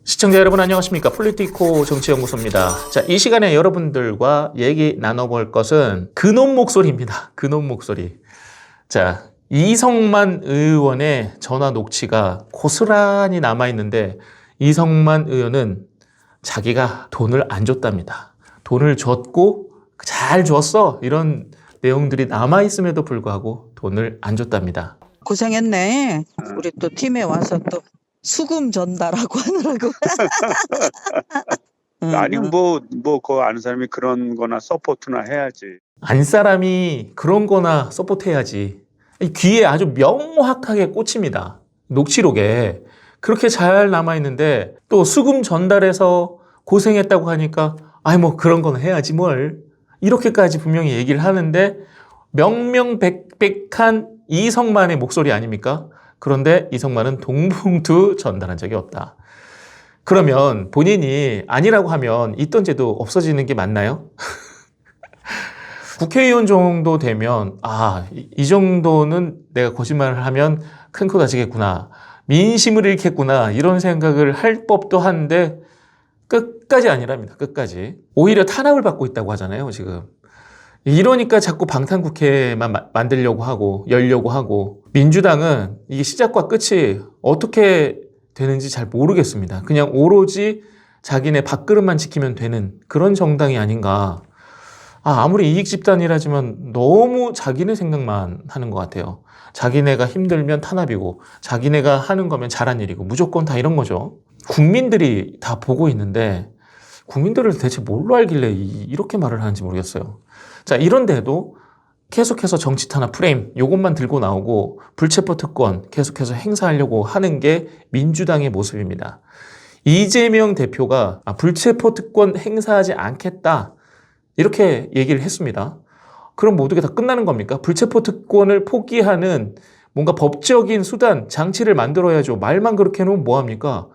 시청자 여러분 안녕하십니까? 폴리티코 정치연구소입니다. 자, 이 시간에 여러분들과 얘기 나눠볼 것은 근원 목소리입니다. 근원 목소리. 자, 이성만 의원의 전화 녹취가 고스란히 남아있는데 이성만 의원은 자기가 돈을 안 줬답니다. 돈을 줬고 잘 줬어 이런 내용들이 남아있음에도 불구하고 돈을 안 줬답니다. 고생했네. 우리 또 팀에 와서 또 수금 전달하고 하느라고. 아니 그거 아는 사람이 그런 거나 서포트나 해야지. 안 사람이 그런 거나 서포트해야지. 귀에 아주 명확하게 꽂힙니다. 녹취록에. 그렇게 잘 남아있는데 또 수금 전달해서 고생했다고 하니까 아이 뭐 그런 거는 해야지 뭘. 이렇게까지 분명히 얘기를 하는데 명명백백한 이성만의 목소리 아닙니까? 그런데 이성만은 동봉투 전달한 적이 없다. 그러면 본인이 아니라고 하면 있던 제도 없어지는 게 맞나요? 국회의원 정도 되면 이 정도는 내가 거짓말을 하면 큰 코 다치겠구나. 민심을 잃겠구나. 이런 생각을 할 법도 한데 끝까지 아니랍니다. 끝까지. 오히려 탄압을 받고 있다고 하잖아요. 지금. 이러니까 자꾸 방탄국회만 만들려고 하고 열려고 하고 민주당은 이게 시작과 끝이 어떻게 되는지 잘 모르겠습니다. 그냥 오로지 자기네 밥그릇만 지키면 되는 그런 정당이 아닌가. 아무리 이익 집단이라지만 너무 자기네 생각만 하는 것 같아요. 자기네가 힘들면 탄압이고 자기네가 하는 거면 잘한 일이고 무조건 다 이런 거죠. 국민들이 다 보고 있는데 국민들을 대체 뭘로 알길래 이렇게 말을 하는지 모르겠어요. 자, 이런데도 계속해서 정치 탄압 프레임 요것만 들고 나오고 불체포 특권 계속해서 행사하려고 하는 게 민주당의 모습입니다. 이재명 대표가 불체포 특권 행사하지 않겠다 이렇게 얘기를 했습니다. 그럼 모두가 다 끝나는 겁니까? 불체포 특권을 포기하는 뭔가 법적인 수단, 장치를 만들어야죠. 말만 그렇게 해놓으면 뭐합니까?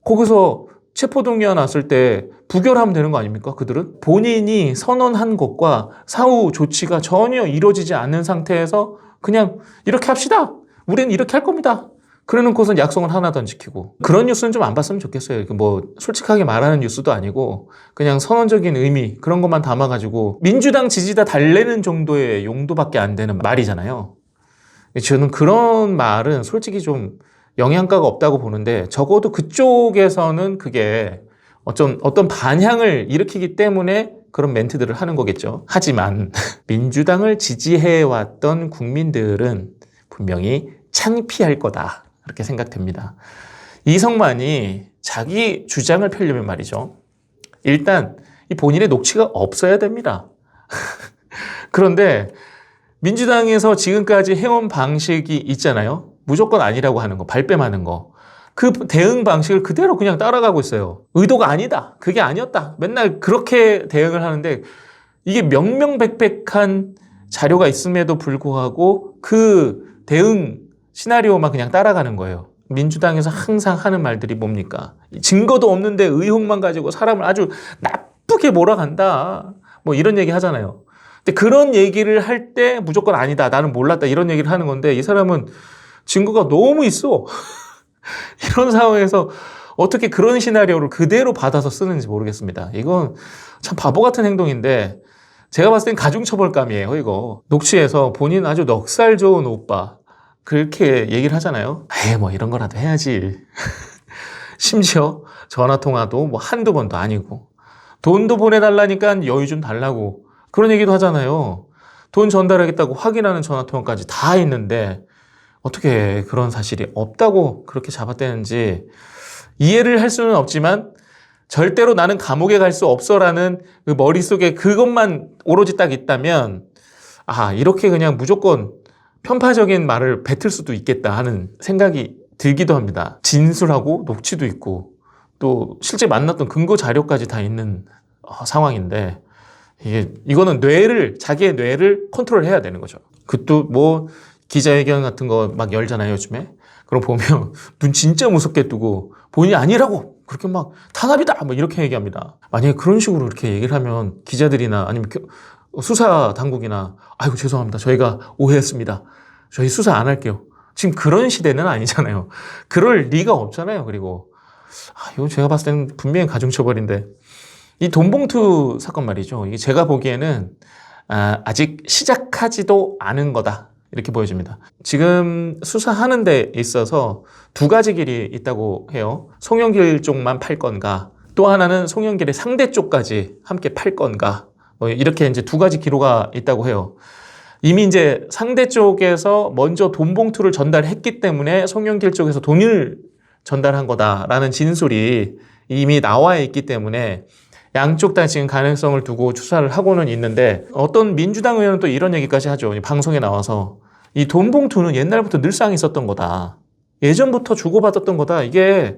거기서 체포동의안 났을 때 부결하면 되는 거 아닙니까? 그들은 본인이 선언한 것과 사후 조치가 전혀 이루어지지 않는 상태에서 그냥 이렇게 합시다. 우리는 이렇게 할 겁니다. 그래놓고선 약속은 하나도 안 지키고 그런 뉴스는 좀 안 봤으면 좋겠어요. 뭐 솔직하게 말하는 뉴스도 아니고 그냥 선언적인 의미 그런 것만 담아가지고 민주당 지지다 달래는 정도의 용도밖에 안 되는 말이잖아요. 저는 그런 말은 솔직히 좀 영향가가 없다고 보는데 적어도 그쪽에서는 그게 어떤 반향을 일으키기 때문에 그런 멘트들을 하는 거겠죠. 하지만 민주당을 지지해왔던 국민들은 분명히 창피할 거다. 그렇게 생각됩니다. 이성만이 자기 주장을 펴려면 말이죠. 일단 이 본인의 녹취가 없어야 됩니다. 그런데 민주당에서 지금까지 해온 방식이 있잖아요. 무조건 아니라고 하는 거, 발뺌하는 거. 그 대응 방식을 그대로 그냥 따라가고 있어요. 의도가 아니다. 그게 아니었다. 맨날 그렇게 대응을 하는데 이게 명명백백한 자료가 있음에도 불구하고 그 대응 시나리오만 그냥 따라가는 거예요. 민주당에서 항상 하는 말들이 뭡니까? 증거도 없는데 의혹만 가지고 사람을 아주 나쁘게 몰아간다. 뭐 이런 얘기 하잖아요. 근데 그런 얘기를 할 때 무조건 아니다. 나는 몰랐다. 이런 얘기를 하는 건데 이 사람은 증거가 너무 있어. 이런 상황에서 어떻게 그런 시나리오를 그대로 받아서 쓰는지 모르겠습니다. 이건 참 바보 같은 행동인데 제가 봤을 땐 가중처벌감이에요. 이거 녹취에서 본인 아주 넉살 좋은 오빠 그렇게 얘기를 하잖아요. 뭐 이런 거라도 해야지. 심지어 전화통화도 뭐 한두 번도 아니고 돈도 보내달라니까 여유 좀 달라고 그런 얘기도 하잖아요. 돈 전달하겠다고 확인하는 전화통화까지 다 있는데 어떻게 그런 사실이 없다고 그렇게 잡아떼는지 이해를 할 수는 없지만 절대로 나는 감옥에 갈 수 없어라는 그 머릿속에 그것만 오로지 딱 있다면 이렇게 그냥 무조건 편파적인 말을 뱉을 수도 있겠다 하는 생각이 들기도 합니다. 진술하고 녹취도 있고 또 실제 만났던 근거 자료까지 다 있는 상황인데 이거는 자기의 뇌를 컨트롤해야 되는 거죠. 그것도 뭐 기자회견 같은 거 막 열잖아요, 요즘에. 그럼 보면 눈 진짜 무섭게 뜨고 본인이 아니라고 그렇게 막 탄압이다 뭐 이렇게 얘기합니다. 만약에 그런 식으로 이렇게 얘기를 하면 기자들이나 아니면 수사 당국이나 아이고 죄송합니다. 저희가 오해했습니다. 저희 수사 안 할게요. 지금 그런 시대는 아니잖아요. 그럴 리가 없잖아요. 그리고 이거 제가 봤을 때는 분명히 가중처벌인데 이 돈봉투 사건 말이죠. 이게 제가 보기에는 아직 시작하지도 않은 거다. 이렇게 보여집니다. 지금 수사하는 데 있어서 두 가지 길이 있다고 해요. 송영길 쪽만 팔 건가, 또 하나는 송영길의 상대 쪽까지 함께 팔 건가, 이렇게 이제 두 가지 기로가 있다고 해요. 이미 이제 상대 쪽에서 먼저 돈 봉투를 전달했기 때문에 송영길 쪽에서 돈을 전달한 거다라는 진술이 이미 나와 있기 때문에 양쪽 다 지금 가능성을 두고 수사를 하고는 있는데, 어떤 민주당 의원은 또 이런 얘기까지 하죠. 방송에 나와서 이 돈 봉투는 옛날부터 늘상 있었던 거다. 예전부터 주고받았던 거다. 이게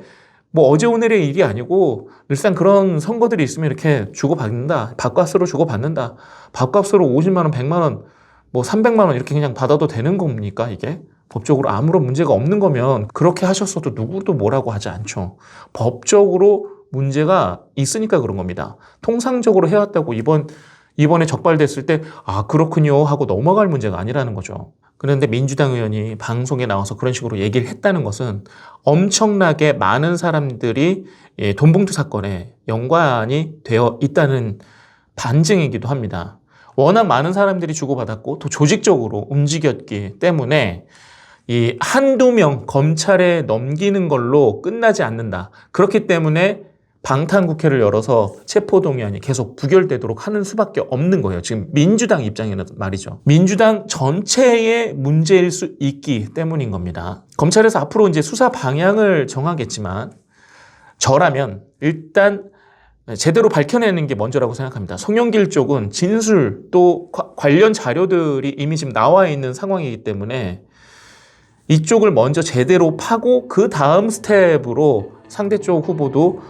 뭐 어제 오늘의 일이 아니고 늘상 그런 선거들이 있으면 이렇게 주고받는다. 밥값으로 주고받는다. 밥값으로 50만 원, 100만 원, 뭐 300만 원 이렇게 그냥 받아도 되는 겁니까? 이게 법적으로 아무런 문제가 없는 거면 그렇게 하셨어도 누구도 뭐라고 하지 않죠. 법적으로 문제가 있으니까 그런 겁니다. 통상적으로 해왔다고 이번에 적발됐을 때 그렇군요 하고 넘어갈 문제가 아니라는 거죠. 그런데 민주당 의원이 방송에 나와서 그런 식으로 얘기를 했다는 것은 엄청나게 많은 사람들이 돈봉투 사건에 연관이 되어 있다는 반증이기도 합니다. 워낙 많은 사람들이 주고받았고 또 조직적으로 움직였기 때문에 이 한두 명 검찰에 넘기는 걸로 끝나지 않는다. 그렇기 때문에 방탄국회를 열어서 체포동의안이 계속 부결되도록 하는 수밖에 없는 거예요. 지금 민주당 입장에는 말이죠. 민주당 전체의 문제일 수 있기 때문인 겁니다. 검찰에서 앞으로 이제 수사 방향을 정하겠지만 저라면 일단 제대로 밝혀내는 게 먼저라고 생각합니다. 송영길 쪽은 진술 또 관련 자료들이 이미 지금 나와 있는 상황이기 때문에 이쪽을 먼저 제대로 파고 그 다음 스텝으로 상대 쪽 후보도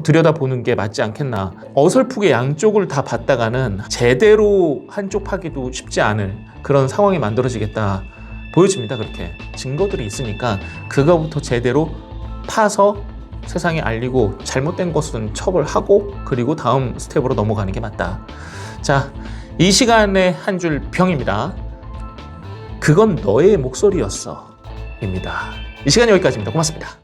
들여다보는 게 맞지 않겠나. 어설프게 양쪽을 다 봤다가는 제대로 한쪽 파기도 쉽지 않을 그런 상황이 만들어지겠다 보여집니다. 그렇게 증거들이 있으니까 그거부터 제대로 파서 세상에 알리고 잘못된 것은 처벌하고 그리고 다음 스텝으로 넘어가는 게 맞다. 자, 이 시간에 한 줄 평입니다. 그건 너의 목소리였어 입니다. 이 시간 여기까지입니다. 고맙습니다.